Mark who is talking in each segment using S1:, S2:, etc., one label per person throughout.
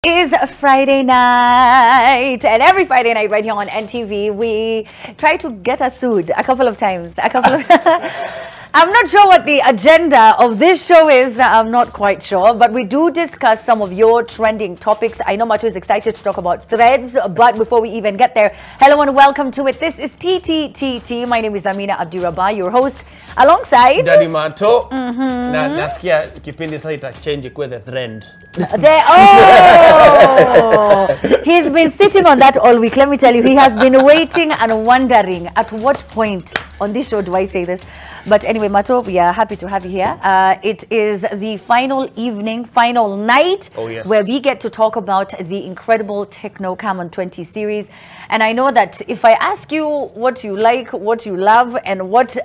S1: Is a Friday night, and every Friday night right here on NTV we try to get us sued a couple of times. I'm not sure what the agenda of this show is. I'm not quite sure, but we do discuss some of your trending topics. I know Macho is excited to talk about threads, but before we even get there, hello and welcome to it. This is TTTT. My name is Amina Abdirabba, your host, alongside
S2: Daddy Mato. Na nasikia kipindi sasa itachange kwa the trend.
S1: He's been sitting on that all week. Let me tell you, he has been waiting and wondering at what point on this show do I say this. But anyway, Mato, we are happy to have you here. It is the final evening, final night, where we get to talk about the incredible Tecno Camon 20 series. And I know that if I ask you what you like, what you love, and what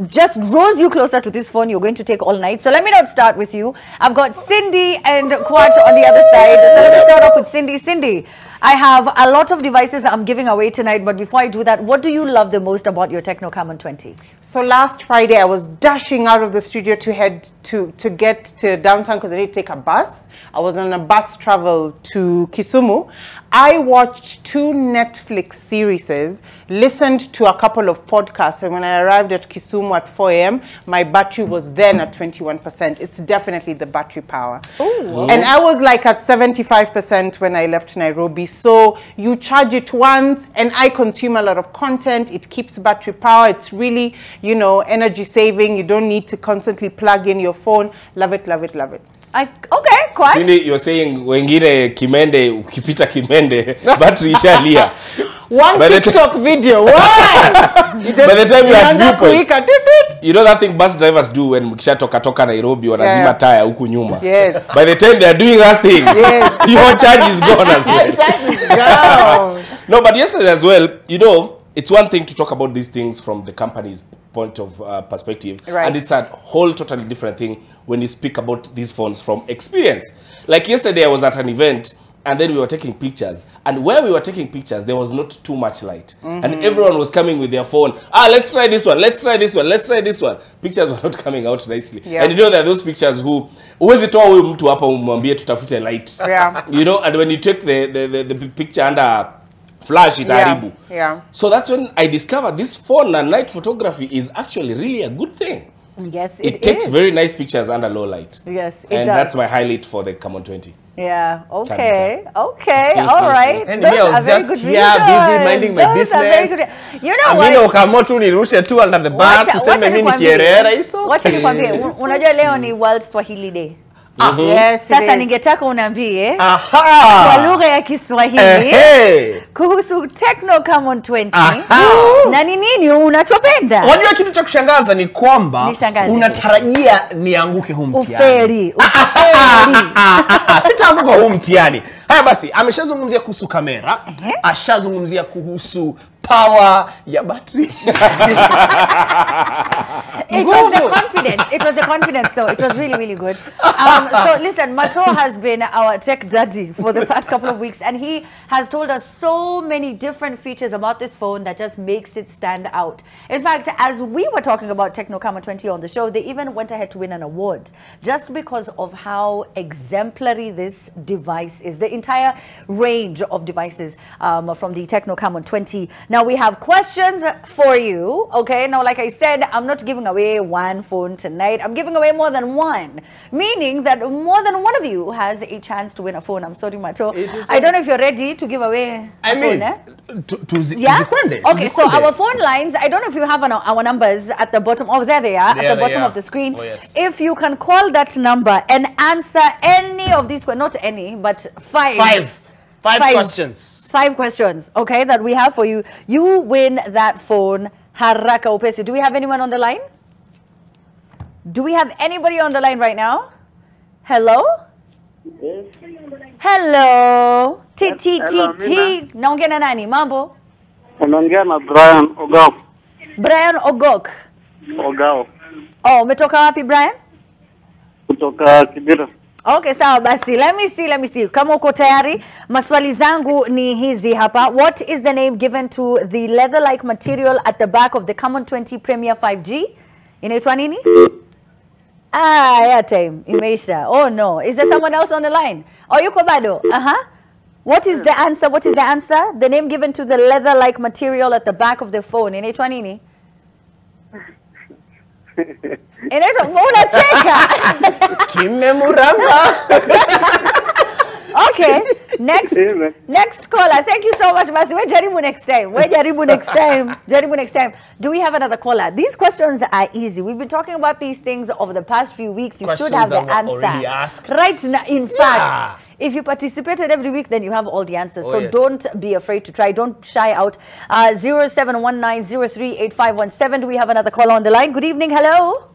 S1: just draws you closer to this phone, you're going to take all night. So let me not start with you. I've got Cindy and Kwat on the other side. So let me start off with Cindy. Cindy, I have a lot of devices I'm giving away tonight, but before I do that, what do you love the most about your Tecno Camon 20?
S3: So last Friday, I was dashing out of the studio to head to get to downtown because I need to take a bus. I was on a bus travel to Kisumu. I watched 2 Netflix series, listened to a couple of podcasts, and when I arrived at Kisumu at 4 a.m., my battery was then at 21%. It's definitely the battery power.
S1: Ooh.
S3: And I was like at 75% when I left Nairobi. So you charge it once, and I consume a lot of content. It keeps battery power. It's really, you know, energy saving. You don't need to constantly plug in your phone. Love it, love it, love it.
S1: Okay, quite.
S2: Cindy, you're saying wengine kimende, ukipita kimende, battery ishalia.
S3: One TikTok video, why?
S2: By the time you have viewpoint, you know that thing bus drivers do when mkisha toka Nairobi, wanazima tire huku nyuma.
S3: Yes.
S2: By the time they are doing that thing, your charge is gone as well. No, but yesterday as well, you know, it's one thing to talk about these things from the company's point of perspective, and it's a whole totally different thing when you speak about these phones from experience. Like yesterday I was at an event and then we were taking pictures, and where we were taking pictures there was not too much light, and everyone was coming with their phone. Let's try this one, let's try this one, let's try this one. Pictures were not coming out nicely. And you know there are those pictures who uwezi toa huyu mtu hapa umwambie tutafute light. You know, and when you take the picture under flash itaribu. So that's when I discovered this phone and night photography is actually really a good thing.
S1: Yes,
S2: it takes very nice pictures under low light.
S1: Yes,
S2: and that's my highlight for the Camon 20.
S1: Yeah, okay, all right.
S2: And me, I was just busy minding my business.
S1: You know
S2: what? Ukamotu nirushe tu under the bus, useme mimi kierera hizo.
S1: Wacha nikwambie, unajua leo ni World Swahili Day.
S3: Yes,
S1: sasa ningetaka uniambie kwa lugha ya Kiswahili kuhusu Tecno Camon 20 na ni nini unachopenda.
S2: Unajua kitu cha kushangaza ni kwamba unatarajia nianguke huu mtihani.
S1: Uferi.
S2: Sitaanguka huu mtihani. Haya basi, ameshazungumzia kuhusu kamera, ashazungumzia kuhusu power ya battery.
S1: It was the confidence. It was the confidence, though. It was really, really good. So, listen, Mato has been our tech daddy for the past couple of weeks, and he has told us so many different features about this phone that just makes it stand out. In fact, as we were talking about Tecno Camon 20 on the show, they even went ahead to win an award just because of how exemplary this device is. The entire range of devices from the Tecno Camon 20. Now, we have questions for you, okay? Now, like I said, I'm not giving away one phone tonight. I'm giving away more than one, meaning that more than one of you has a chance to win a phone. I'm sorry, Mato. I don't know if you're ready to give away a phone, Okay, so our phone lines, I don't know if you have our numbers at the bottom. Oh, there they are, at the bottom of the screen. If you can call that number and answer any of these, well, not any, but five
S2: questions.
S1: 5 questions, okay, that we have for you. You win that phone. Haraka upesi. Do we have anyone on the line? Do we have anybody on the line right now? Hello?
S4: Yes.
S1: Hello. T. Naongea na nani? Mambo?
S4: Unaongea na Brian Ogok.
S1: Brian Ogok.
S4: Ogao.
S1: Oh, umetoka wapi Brian?
S4: Kutoka Kibera.
S1: Okay, sawa basi. Let me see. Kama uko tayari, maswali zangu ni hizi hapa. What is the name given to the leather-like material at the back of the Camon 20 Premier 5G? Inaitwa nini? Airtime. Imeisha. Oh no. Is there someone else on the line? Oh, yuko bado? What is the answer? What is the answer? The name given to the leather-like material at the back of the phone. Inaitwa nini? Inaitwa unacheka.
S2: Kimemuramba.
S1: Okay. Next caller. Thank you so much, Masi. We jaribu next time. Jaribu next time. Do we have another caller? These questions are easy. We've been talking about these things over the past few weeks. You should have the answer.
S2: Already asked.
S1: Right now, in fact. If you participated every week, then you have all the answers. So don't be afraid to try. Don't shy out. 0719038517. Do we have another caller on the line? Good evening. Hello.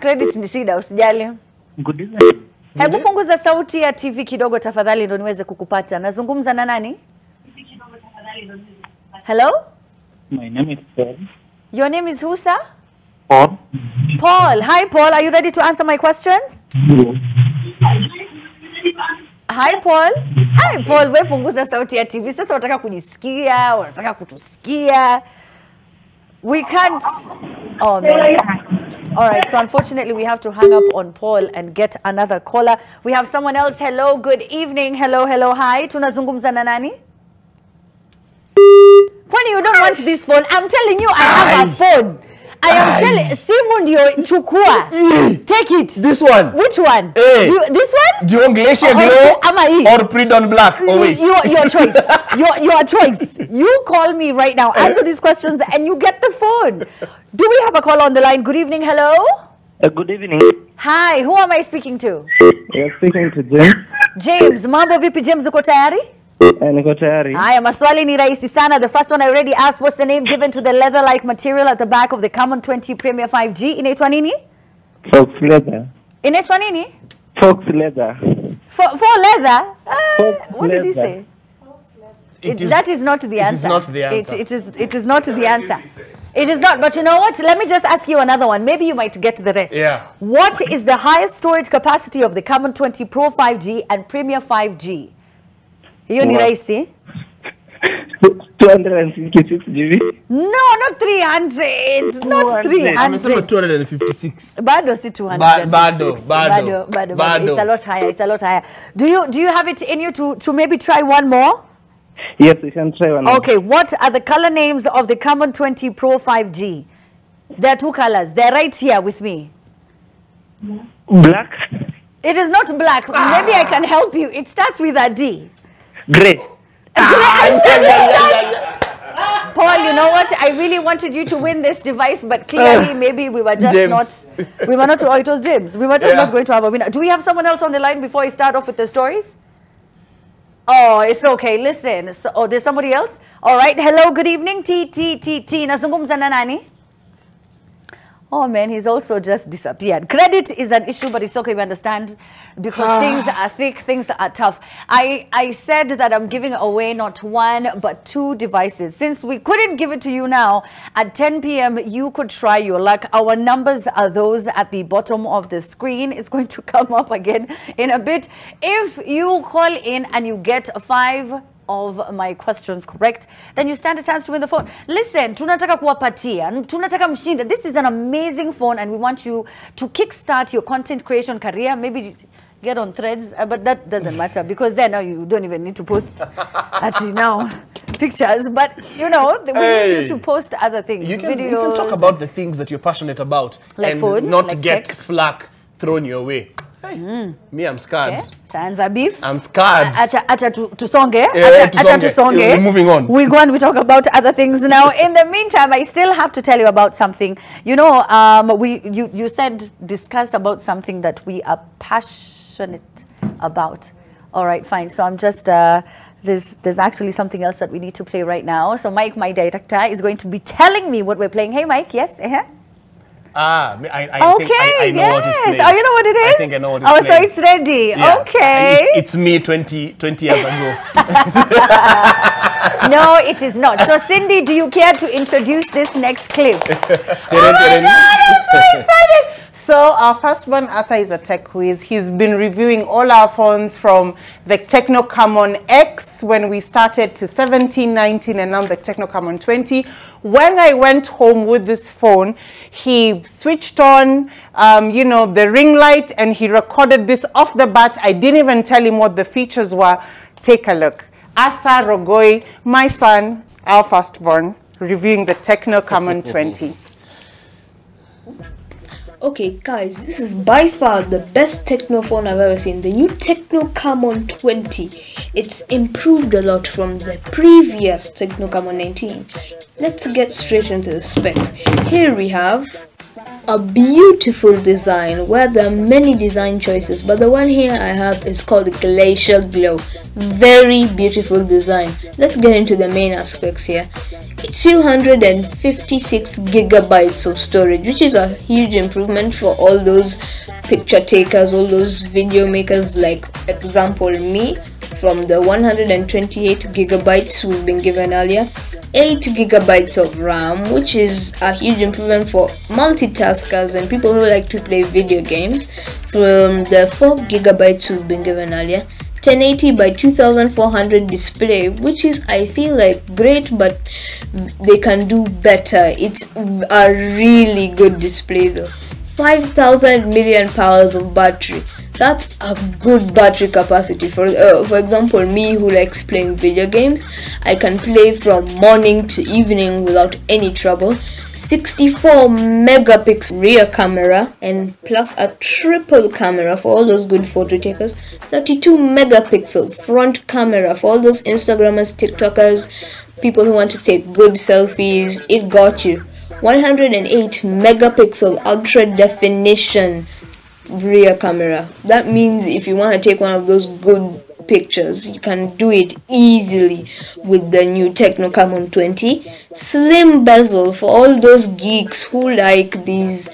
S1: Credit ni shida, usijali.
S4: Good evening.
S1: Hebu punguza sauti ya TV kidogo tafadhali ndo niweze kukupata. Nazungumza na nani? Hello?
S4: My name is Paul.
S1: Your name is who, sir?
S4: Paul.
S1: Paul. Hi, Paul. Are you ready to answer my questions? Hi, Paul. Hi, Paul. We punguza sauti ya TV. Sasa unataka kunisikia, unataka kutusikia. We can't. Oh, man. All right. So, unfortunately, we have to hang up on Paul and get another caller. We have someone else. Hello. Good evening. Hello. Hi. Tunazungumza na nani? Kwani you don't want this phone? I'm telling you, I have a phone. I am telling simu ndio chukua. Take it.
S2: This one.
S1: Which one?
S2: Hey.
S1: This one?
S2: Do you want Glacier Glow or Pre-Dawn Black? Oh wait.
S1: Your choice. Your choice. You call me right now. Answer these questions and you get the phone. Do we have a call on the line? Good evening. Hello.
S4: Good evening.
S1: Hi. Who am I speaking to?
S4: You're speaking to James.
S1: James. Mambo vipi James, uko tayari?
S4: Niko tayari.
S1: Haya, maswali ni rahisi sana. The first one I already asked. What's the name given to the leather-like material at the back of the Camon 20 Premier 5G? Inaitwa nini?
S4: Fox leather.
S1: Inaitwa nini?
S4: Fox leather.
S1: For leather?
S4: Fox
S1: What did he
S4: leather.
S1: say? That is not the answer.
S2: It is not the answer.
S1: It is not the answer. It is not. But you know what? Let me just ask you another one. Maybe you might get the rest.
S2: Yeah.
S1: What is the highest storage capacity of the Camon 20 Pro 5G and Premier 5G? Hiyo ni rahisi.
S4: 256 GB.
S1: No, not 300. Not 300.
S2: Amesema 256.
S1: Bado si 200.
S2: Bado.
S1: It's a lot higher. It's a lot higher. Do you have it in you to maybe try one more?
S4: Yes, we can try one.
S1: Okay, what are the color names of the Camon 20 Pro 5G? There are two colors. They're right here with me.
S4: Black.
S1: It is not black. Maybe I can help you. It starts with a D.
S4: Gray.
S1: Paul, you know what? I really wanted you to win this device, but clearly maybe we were just
S2: James.
S1: we were not, oh, it was James. We were just not going to have a winner. Do we have someone else on the line before we start off with the stories? Oh, it's okay. Listen. So, there's somebody else? All right. Hello, good evening. T. Nazungumza na nani? Oh man, he's also just disappeared. Credit is an issue, but it's okay, we understand, because things are thick, things are tough. I said that I'm giving away not one, but 2 devices. Since we couldn't give it to you now, at 10 p.m., you could try your luck. Our numbers are those at the bottom of the screen. It's going to come up again in a bit. If you call in and you get 5 of my questions correct, then you stand a chance to win the phone. Listen, tunataka kuwapatia, tunataka mshinda. This is an amazing phone and we want you to kickstart your content creation career. Maybe get on Threads, but that doesn't matter because then now you don't even need to post actually now pictures, but you know, we need you to post other things.
S2: You can
S1: videos.
S2: talk about the things that you're passionate about,
S1: like
S2: and
S1: phones,
S2: not
S1: like
S2: get
S1: tech.
S2: flack thrown your way. Hey, me, I'm scared.
S1: Okay. Shaanza beef.
S2: I'm scared.
S1: Acha tusonge.
S2: Yeah,
S1: Acha tusonge.
S2: We're moving on.
S1: We go and we talk about other things now. In the meantime, I still have to tell you about something. You know, you said discuss about something that we are passionate about. All right, fine. So I'm just there's actually something else that we need to play right now. So Mike, my director, is going to be telling me what we're playing. Hey, Mike. Yes.
S2: I
S1: Okay,
S2: think I know what is playing.
S1: Oh, you know what it is?
S2: I think I know what is playing.
S1: So it's ready.
S2: Yeah.
S1: Okay.
S2: It's me 20 years ago.
S1: No, it is not. So Cindy, do you care to introduce this next clip?
S2: Oh my God,
S1: I'm so excited.
S3: So our firstborn Arthur is a tech whiz. He's been reviewing all our phones from the Tecno Camon X when we started to 17, 19, and now the Tecno Camon 20. When I went home with this phone, he switched on, you know, the ring light, and he recorded this off the bat. I didn't even tell him what the features were. Take a look. Arthur Rogoi, my son, our firstborn, reviewing the Tecno Camon 20.
S5: Okay guys, this is by far the best Tecno phone I've ever seen. The new Tecno Camon 20. It's improved a lot from the previous Tecno Camon 19. Let's get straight into the specs. Here we have a beautiful design where there are many design choices, but the one here I have is called Glacier Glow. Very beautiful design. Let's get into the main aspects here. 256 gigabytes of storage, which is a huge improvement for all those picture takers, all those video makers, like example me, from the 128 gigabytes we've been given earlier. 8 gigabytes of RAM, which is a huge improvement for multitaskers and people who like to play video games, from the 4 gigabytes we've been given earlier. 1080 by 2400 display, which is, I feel like, great, but they can do better. It's a really good display though. 5000 milliamp hours of battery. That's a good battery capacity for example, me who likes playing video games. I can play from morning to evening without any trouble. 64 megapixel rear camera, and plus a triple camera for all those good photo takers. 32 megapixel front camera for all those Instagrammers, TikTokers, people who want to take good selfies. It got you. 108 megapixel ultra definition rear camera. That means if you want to take one of those good pictures, you can do it easily with the new Tecno Camon 20. Slim bezel for all those geeks who like these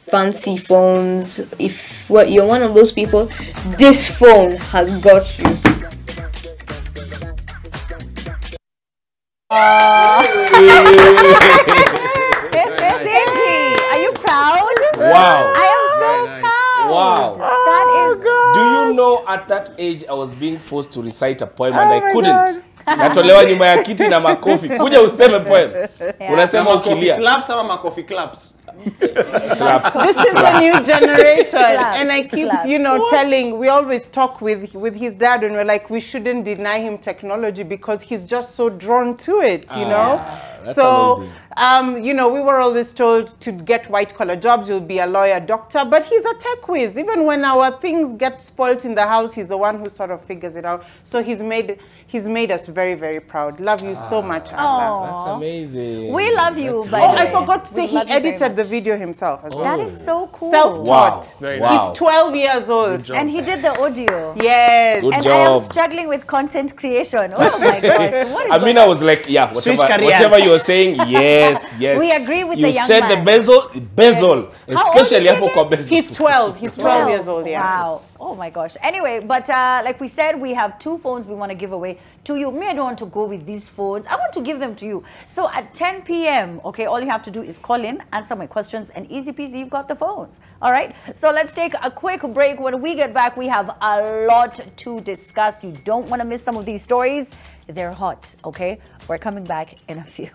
S5: fancy phones. If you're one of those people, this phone has got you.
S1: Are you proud?
S2: Wow.
S1: I am so proud.
S2: Wow.
S1: That is.
S2: Do you know, at that age I was being forced to recite a poem and I couldn't. Natolewa nyuma ya kiti na makofi. Kuja useme poem. Unasema ukilia.
S6: Slaps ama makofi claps.
S2: Slaps.
S3: This is the new generation.
S1: Slaps.
S3: And I keep,
S1: Slaps.
S3: you know, telling, we always talk with his dad and we're like, we shouldn't deny him technology because he's just so drawn to it, you know?
S2: That's
S3: so,
S2: amazing.
S3: you know, we were always told to get white collar jobs, you'll be a lawyer, doctor, but he's a tech whiz. Even when our things get spoilt in the house, he's the one who sort of figures it out. So he's made us very, very proud. Love you so much, Arthur.
S2: That's amazing.
S1: We love you,
S2: That's
S1: by
S3: Oh,
S1: the
S3: I
S1: way.
S3: forgot to say
S1: We
S3: he
S1: love you very
S3: edited
S1: much.
S3: the video himself as well.
S1: That is so cool.
S3: Self-taught.
S2: Wow.
S6: Wow.
S3: He's 12 years old.
S1: And he did the audio.
S3: Yes.
S2: Good
S1: And
S2: job.
S1: I am struggling with content creation. Oh my gosh. What is
S2: I mean,
S1: going
S2: I
S1: on?
S2: was like, yeah,
S6: Switch
S2: whatever
S6: careers.
S2: you're saying, yes, yes.
S1: We agree with
S2: you
S1: the young
S2: said
S1: man.
S2: the bezel,
S1: How old
S2: especially
S1: is he
S2: hapo kwa bezel.
S3: He's 12. He's 12 years old, yeah.
S1: Wow. Oh my gosh. Anyway, but like we said, we have 2 phones we want to give away to you. Me, I don't want to go with these phones. I want to give them to you. So at 10 p.m., okay, all you have to do is call in, answer my questions, and easy peasy, you've got the phones. All right? So let's take a quick break. When we get back, we have a lot to discuss. You don't want to miss some of these stories. They're hot, okay? We're coming back in a few.